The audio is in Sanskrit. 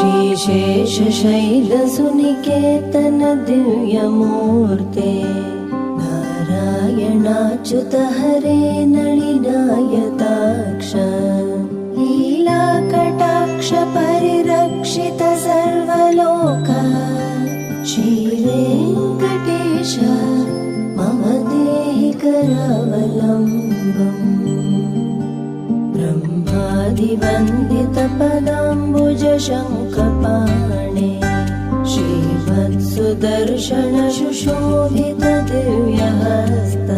श्रीशेषशैलसुनिकेतन दिव्यमूर्ते नारायणाच्युत हरे नलिनायताक्ष लीलाकटाक्ष परिरक्षित सर्वलोक श्रीवेङ्कटेश मम देहि करावलम्बम् ब्रह्मादिवन्दित पदाम्बुज शङ्खपाणे श्रीवत्सुदर्शन सुशोभित दिव्यहस्त